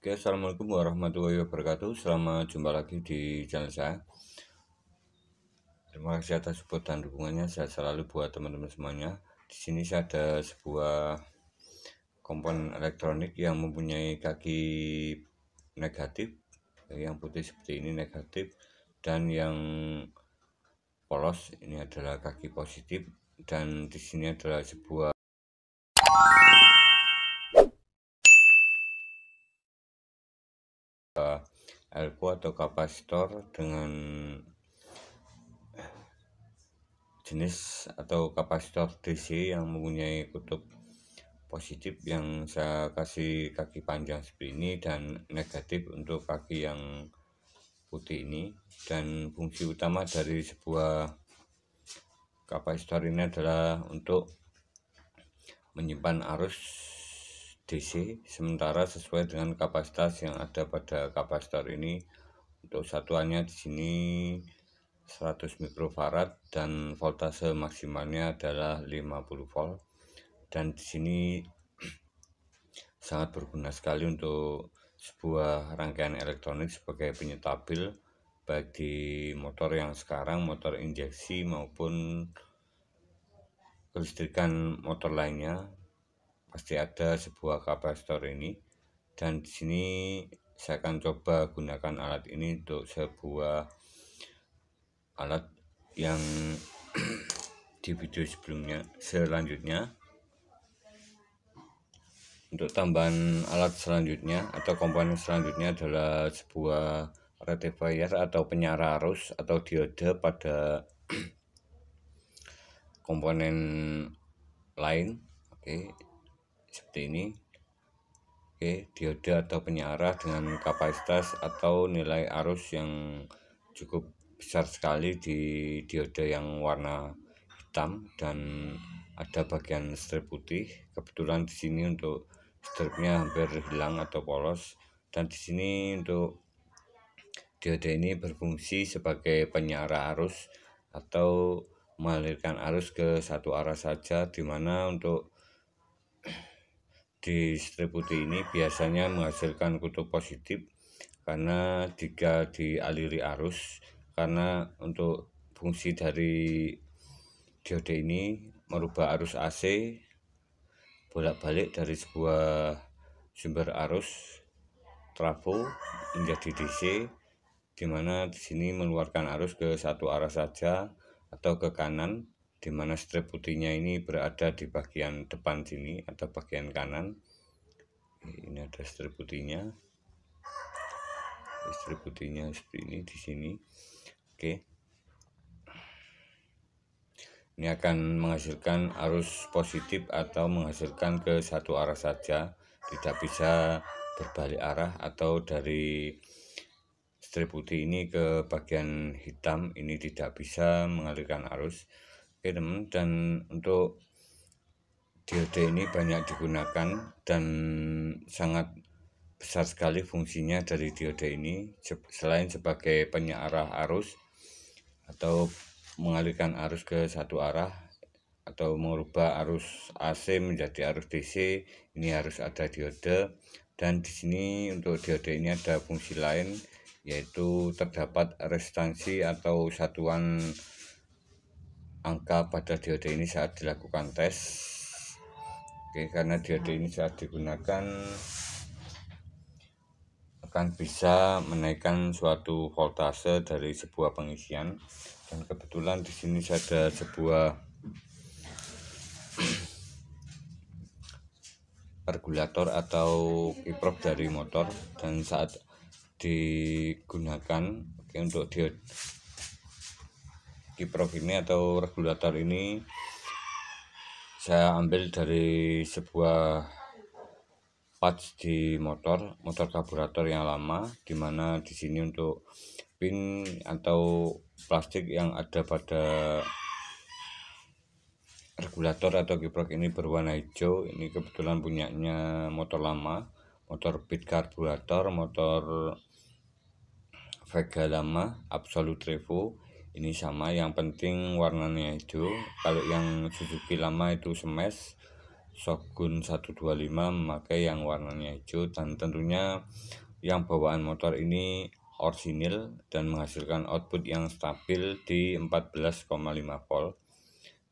Oke, assalamualaikum warahmatullahi wabarakatuh. Selamat jumpa lagi di channel saya. Terima kasih atas support dan dukungannya. Saya selalu buat teman-teman semuanya. Di sini saya ada sebuah komponen elektronik yang mempunyai kaki negatif, yang putih seperti ini negatif, dan yang polos ini adalah kaki positif. Dan di sini adalah sebuah elko atau kapasitor dengan jenis atau kapasitor DC yang mempunyai kutub positif yang saya kasih kaki panjang seperti ini dan negatif untuk kaki yang putih ini. Dan fungsi utama dari sebuah kapasitor ini adalah untuk menyimpan arus DC sementara sesuai dengan kapasitas yang ada pada kapasitor ini. Untuk satuannya di sini 100 mikrofarad dan voltase maksimalnya adalah 50 volt. Dan di sini sangat berguna sekali untuk sebuah rangkaian elektronik sebagai penyetabil baik di motor yang sekarang, motor injeksi maupun kelistrikan motor lainnya. Pasti ada sebuah kapasitor ini. Dan di sini saya akan coba gunakan alat ini untuk sebuah alat yang di video selanjutnya. Untuk tambahan alat selanjutnya atau komponen selanjutnya adalah sebuah rectifier atau penyara arus atau diode pada komponen lain. Oke, seperti ini. Oke, diode atau penyara dengan kapasitas atau nilai arus yang cukup besar sekali di diode yang warna hitam dan ada bagian strip putih. Kebetulan di sini untuk stripnya hampir hilang atau polos. Dan di sini untuk diode ini berfungsi sebagai penyara arus atau mengalirkan arus ke satu arah saja, dimana untuk di strip putih ini biasanya menghasilkan kutub positif karena jika dialiri arus, karena untuk fungsi dari diode ini merubah arus AC bolak-balik dari sebuah sumber arus trafo menjadi DC, dimana di sini mengeluarkan arus ke satu arah saja atau ke kanan, dimana strip putihnya ini berada di bagian depan sini atau bagian kanan. Ini ada strip putihnya, seperti ini di sini. Oke, ini akan menghasilkan arus positif atau menghasilkan ke satu arah saja, tidak bisa berbalik arah atau dari strip putih ini ke bagian hitam ini tidak bisa mengalirkan arus. Oke teman, dan untuk diode ini banyak digunakan dan sangat besar sekali fungsinya dari diode ini, selain sebagai penyara arus atau mengalirkan arus ke satu arah atau merubah arus AC menjadi arus DC, ini harus ada diode. Dan di sini untuk diode ini ada fungsi lain, yaitu terdapat restansi atau satuan angka pada diode ini saat dilakukan tes. Oke, karena diode ini saat digunakan akan bisa menaikkan suatu voltase dari sebuah pengisian. Dan kebetulan di sini ada sebuah regulator atau kiprok dari motor, dan saat digunakan untuk diode kiprok ini atau regulator ini saya ambil dari sebuah parts di motor karburator yang lama, dimana di sini untuk pin atau plastik yang ada pada regulator atau kiprok ini berwarna hijau. Ini kebetulan punyanya motor lama, motor pit karburator, motor Vega lama, Absolute Revo. Ini sama, yang penting warnanya hijau. Kalau yang Suzuki lama itu smash, Shogun 125 memakai yang warnanya hijau, dan tentunya yang bawaan motor ini orsinil dan menghasilkan output yang stabil di 14,5 volt.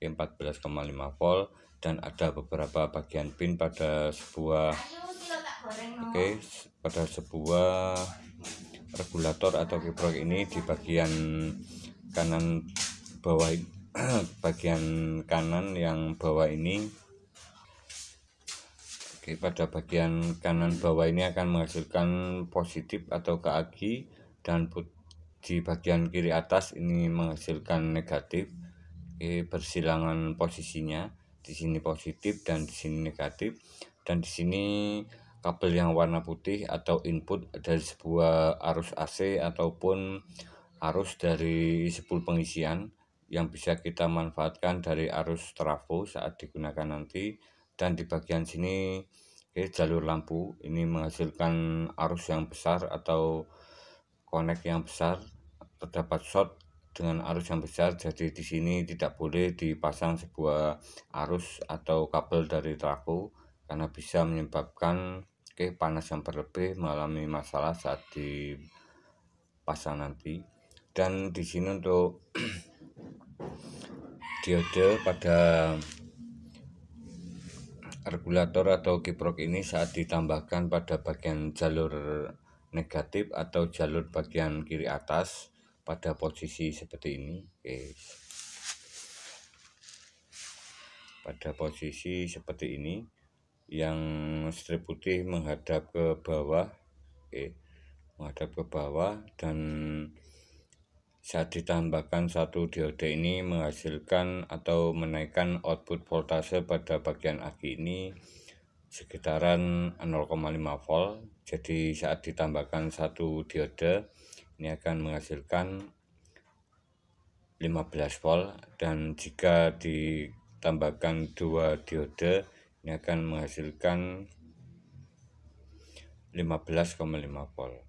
14,5 volt, dan ada beberapa bagian pin pada sebuah regulator atau kiprok ini di bagian kanan bawah bagian kanan yang bawah ini. Pada bagian kanan bawah ini akan menghasilkan positif atau keagi, dan di bagian kiri atas ini menghasilkan negatif. Bersilangan posisinya, di sini positif dan di sini negatif, dan di sini kabel yang warna putih atau input dari sebuah arus AC ataupun arus dari spool pengisian yang bisa kita manfaatkan dari arus trafo saat digunakan nanti. Dan di bagian sini jalur lampu ini menghasilkan arus yang besar atau konek yang besar, terdapat short dengan arus yang besar. Jadi di sini tidak boleh dipasang sebuah arus atau kabel dari trafo karena bisa menyebabkan panas yang berlebih, mengalami masalah saat dipasang nanti. Dan di sini untuk diode pada regulator atau kiprok ini saat ditambahkan pada bagian jalur negatif atau jalur bagian kiri atas pada posisi seperti ini. Pada posisi seperti ini yang strip putih menghadap ke bawah, dan saat ditambahkan satu diode ini menghasilkan atau menaikkan output voltase pada bagian aki ini sekitaran 0,5 volt. Jadi saat ditambahkan satu diode ini akan menghasilkan 15 volt, dan jika ditambahkan dua diode ini akan menghasilkan 15,5 volt.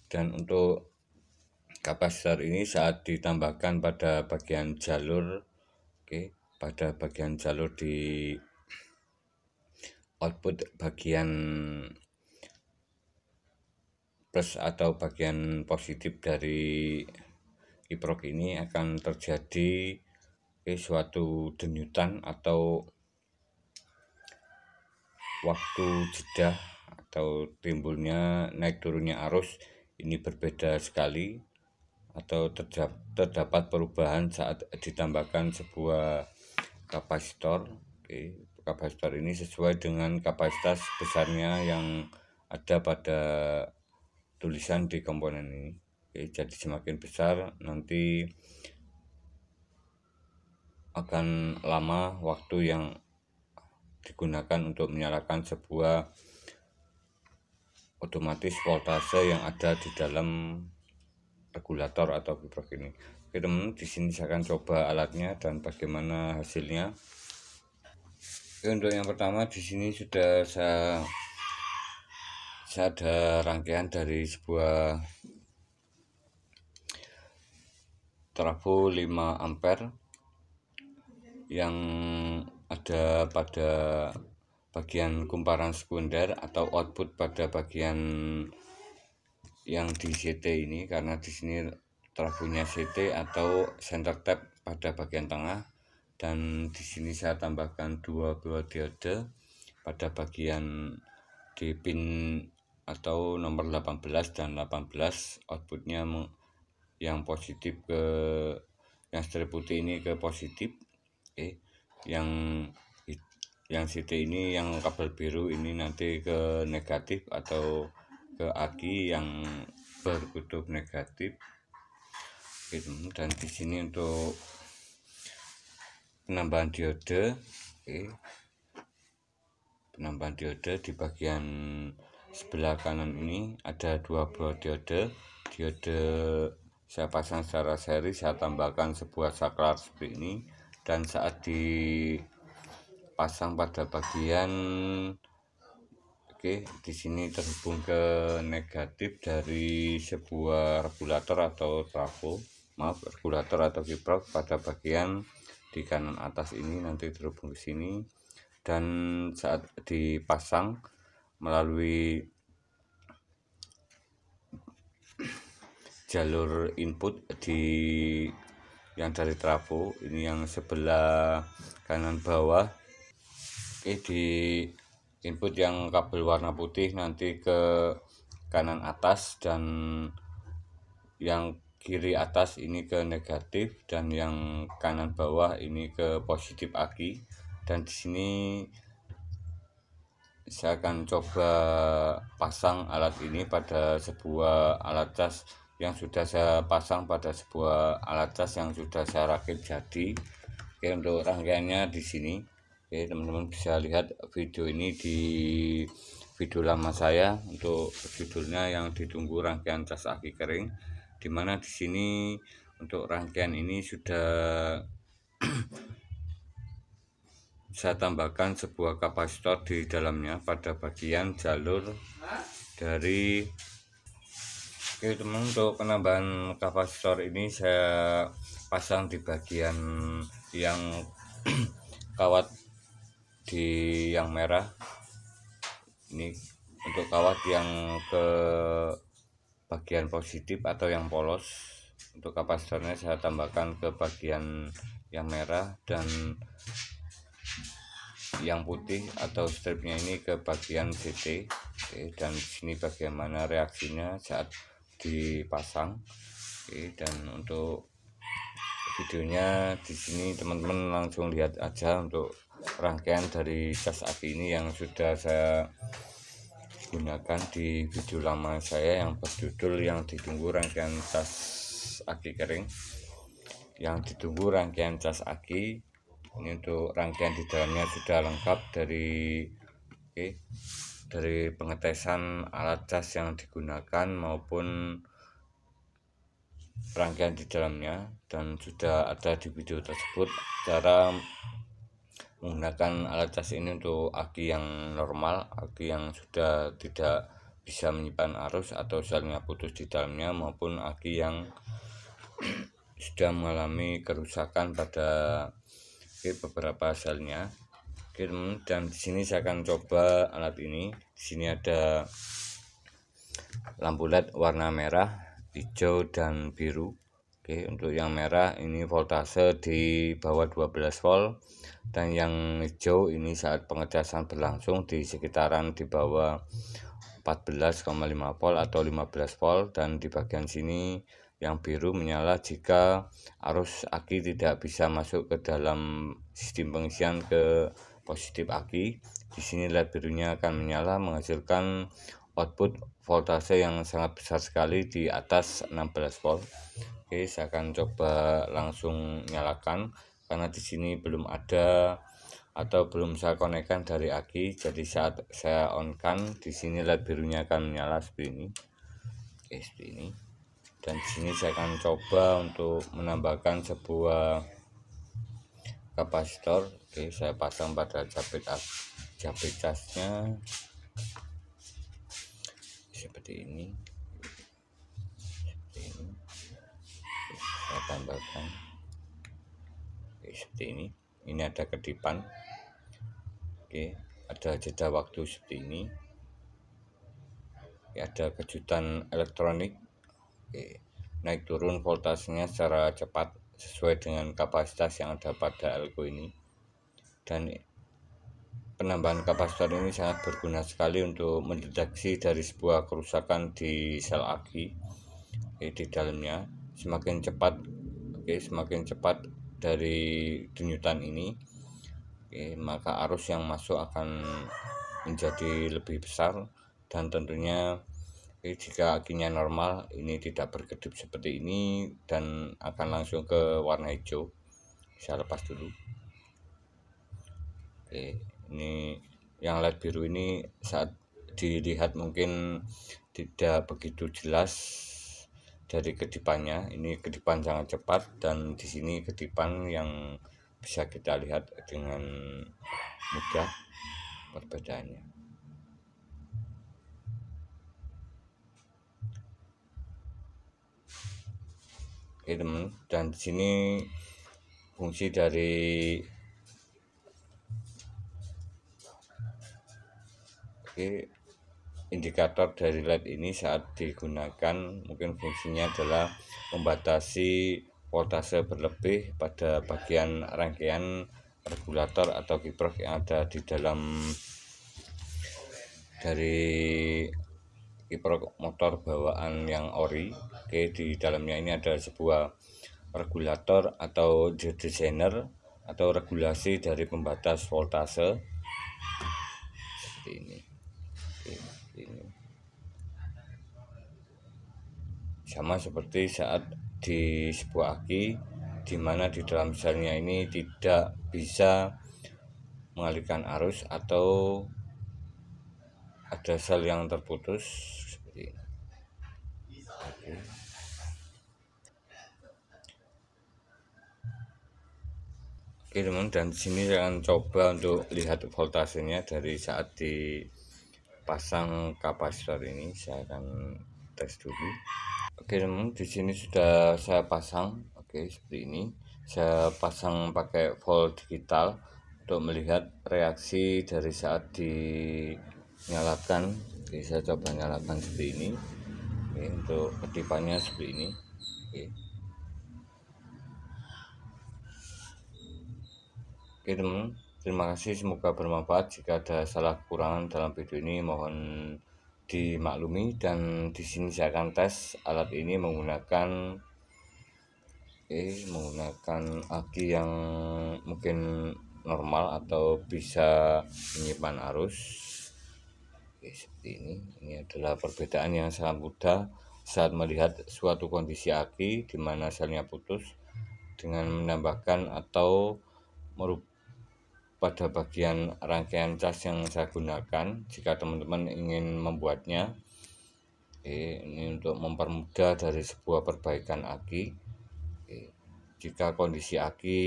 Dan untuk kapasitor ini saat ditambahkan pada bagian jalur, pada bagian jalur di output bagian plus atau bagian positif dari kiprok ini akan terjadi suatu denyutan atau waktu jeda atau timbulnya naik turunnya arus ini berbeda sekali, atau terdapat perubahan saat ditambahkan sebuah kapasitor. Kapasitor ini sesuai dengan kapasitas besarnya yang ada pada tulisan di komponen ini. Jadi semakin besar nanti akan lama waktu yang digunakan untuk menyalakan sebuah otomatis voltase yang ada di dalam regulator atau kiprok ini. Oke teman, di sini saya akan coba alatnya dan bagaimana hasilnya. Oke, untuk yang pertama di sini sudah saya ada rangkaian dari sebuah trafo 5 ampere yang ada pada bagian kumparan sekunder atau output pada bagian yang di CT ini, karena di sini trafonya CT atau center tap pada bagian tengah. Dan di sini saya tambahkan dua buah diode pada bagian di pin atau nomor 18 dan 18, outputnya yang positif ke yang strip putih ini ke positif, yang CT ini yang kabel biru ini nanti ke negatif atau ke aki yang berkutub negatif. Dan di sini untuk penambahan diode, penambahan diode di bagian sebelah kanan ini ada dua buah diode. Saya pasang secara seri, saya tambahkan sebuah saklar seperti ini, dan saat dipasang pada bagian di sini terhubung ke negatif dari sebuah regulator atau trafo, regulator atau kiprok pada bagian di kanan atas ini nanti terhubung ke sini. dan saat dipasang melalui jalur input yang dari trafo ini yang sebelah kanan bawah, di input yang kabel warna putih nanti ke kanan atas, dan yang kiri atas ini ke negatif, dan yang kanan bawah ini ke positif aki. Dan di sini saya akan coba pasang alat ini pada sebuah alat cas yang sudah saya pasang pada sebuah alat cas yang sudah saya rakit jadi. Oke, untuk rangkaiannya di sini. Oke, teman-teman bisa lihat video ini di video lama saya untuk judulnya yang ditunggu rangkaian cas aki kering, dimana di sini untuk rangkaian ini sudah saya tambahkan sebuah kapasitor di dalamnya pada bagian jalur dari. Oke teman, untuk penambahan kapasitor ini saya pasang di bagian yang kawat di yang merah ini. Untuk kawat yang ke bagian positif atau yang polos, untuk kapasitornya saya tambahkan ke bagian yang merah, dan yang putih atau stripnya ini ke bagian CT. Oke, dan di sini bagaimana reaksinya saat dipasang. Oke, dan untuk videonya di sini teman-teman langsung lihat aja untuk rangkaian dari cas aki ini yang sudah saya gunakan di video lama saya yang berjudul yang ditunggu rangkaian cas aki kering, yang ditunggu rangkaian cas aki. Ini untuk rangkaian di dalamnya sudah lengkap dari pengetesan alat cas yang digunakan maupun rangkaian di dalamnya, dan sudah ada di video tersebut cara menggunakan alat cas ini untuk aki yang normal, aki yang sudah tidak bisa menyimpan arus atau selnya putus di dalamnya, maupun aki yang sudah mengalami kerusakan pada beberapa selnya. Dan di sini saya akan coba alat ini. Di sini ada lampu LED warna merah, hijau, dan biru. Oke, untuk yang merah ini voltase di bawah 12 volt, dan yang hijau ini saat pengecasan berlangsung di sekitaran di bawah 14,5 volt atau 15 volt, dan di bagian sini yang biru menyala jika arus aki tidak bisa masuk ke dalam sistem pengisian ke positif aki. Di sini LED birunya akan menyala menghasilkan output voltase yang sangat besar sekali di atas 16 volt. Oke, saya akan coba langsung nyalakan karena di sini belum ada atau belum saya konekkan dari aki. Jadi saat saya on kan di sini LED birunya akan menyala seperti ini. Oke, seperti ini. Dan di sini saya akan coba untuk menambahkan sebuah kapasitor. Oke, saya pasang pada jabet casnya seperti ini. Saya tambahkan. Oke, seperti ini. Ini ada kedipan. Oke, ada jeda waktu seperti ini. Oke, ada kejutan elektronik. Oke, naik turun voltasenya secara cepat sesuai dengan kapasitas yang ada pada elko ini. Dan penambahan kapasitor ini sangat berguna sekali untuk mendeteksi dari sebuah kerusakan di sel aki di dalamnya. Semakin cepat dari denyutan ini, maka arus yang masuk akan menjadi lebih besar, dan tentunya jika akinya normal ini tidak berkedip seperti ini dan akan langsung ke warna hijau. Saya lepas dulu. Oke, ini yang LED biru ini saat dilihat mungkin tidak begitu jelas dari kedipannya. Ini kedipan sangat cepat, dan di sini kedipan yang bisa kita lihat dengan mudah perbedaannya. Oke teman, dan di sini fungsi dari Oke, indikator dari LED ini saat digunakan mungkin fungsinya adalah membatasi voltase berlebih pada bagian rangkaian regulator atau kiprok yang ada di dalam dari kiprok motor bawaan yang ori. Oke, di dalamnya ini ada sebuah regulator atau designer atau regulasi dari pembatas voltase seperti ini. Oke, ini sama seperti saat di sebuah aki, di mana di dalam selnya ini tidak bisa mengalihkan arus atau ada sel yang terputus seperti ini. Oke. Oke teman, dan di sini saya akan coba untuk lihat voltasenya dari saat dipasang kapasitor ini. Saya akan tes dulu. Oke teman, di sini sudah saya pasang. Oke, seperti ini. Saya pasang pakai volt digital untuk melihat reaksi dari saat dinyalakan. Oke, saya coba nyalakan seperti ini. Oke, untuk kedipannya seperti ini. Oke. Oke teman, terima kasih, semoga bermanfaat. Jika ada salah kekurangan dalam video ini mohon dimaklumi. Dan di sini saya akan tes alat ini menggunakan aki yang mungkin normal atau bisa menyimpan arus. Oke, seperti ini. Ini adalah perbedaan yang sangat mudah saat melihat suatu kondisi aki di mana selnya putus dengan menambahkan atau pada bagian rangkaian cas yang saya gunakan. Jika teman-teman ingin membuatnya, ini untuk mempermudah dari sebuah perbaikan aki. Jika kondisi aki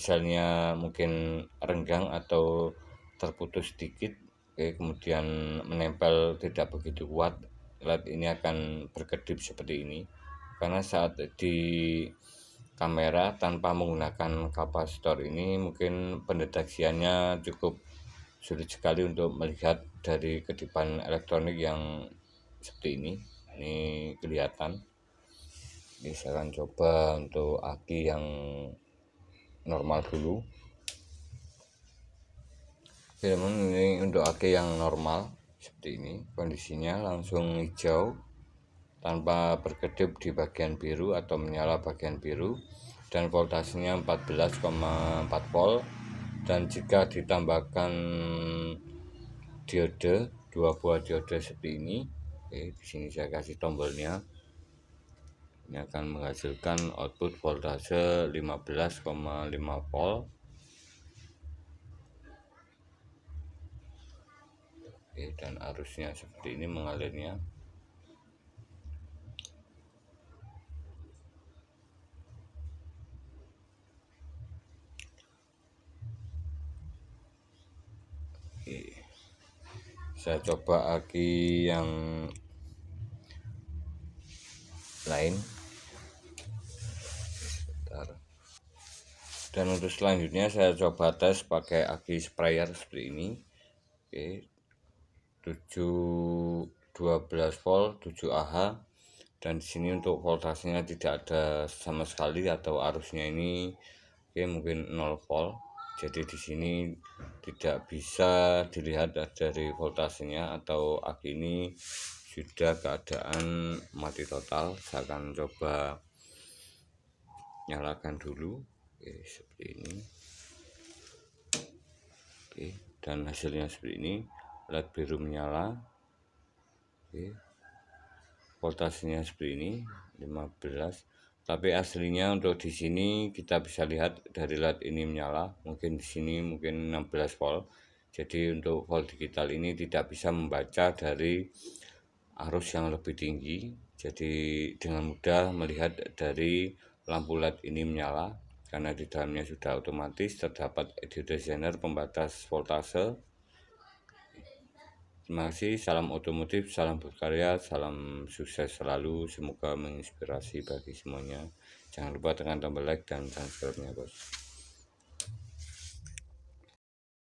selnya mungkin renggang atau terputus sedikit, kemudian menempel tidak begitu kuat, LED ini akan berkedip seperti ini. Karena saat di kamera tanpa menggunakan kapasitor ini mungkin pendeteksiannya cukup sulit sekali untuk melihat dari kedipan elektronik yang seperti ini. Ini kelihatan. Ini saya akan coba untuk aki yang normal dulu. Oke teman, ini untuk aki yang normal seperti ini, kondisinya langsung hijau tanpa berkedip di bagian biru atau menyala bagian biru, dan voltasenya 14,4 volt. Dan jika ditambahkan diode, 2 buah diode seperti ini, di sini saya kasih tombolnya, ini akan menghasilkan output voltase 15,5 volt. Dan arusnya seperti ini mengalirnya. Saya coba aki yang lain. Sebentar. Dan untuk selanjutnya saya coba tes pakai aki sprayer seperti ini. Oke, 12 volt 7 Ah, dan di sini untuk voltasenya tidak ada sama sekali atau arusnya ini mungkin 0 volt. Jadi di sini tidak bisa dilihat dari voltasenya atau aki ini sudah keadaan mati total. Saya akan coba nyalakan dulu. Seperti ini. Dan hasilnya seperti ini, LED biru menyala. Voltasenya seperti ini 15. Tapi aslinya untuk di sini kita bisa lihat dari LED ini menyala, mungkin di sini mungkin 16 volt. Jadi untuk volt digital ini tidak bisa membaca dari arus yang lebih tinggi. Jadi dengan mudah melihat dari lampu LED ini menyala karena di dalamnya sudah otomatis terdapat designer pembatas voltase. Terima kasih, salam otomotif, salam berkarya, salam sukses selalu, semoga menginspirasi bagi semuanya. Jangan lupa tekan tombol like dan subscribe-nya, bos.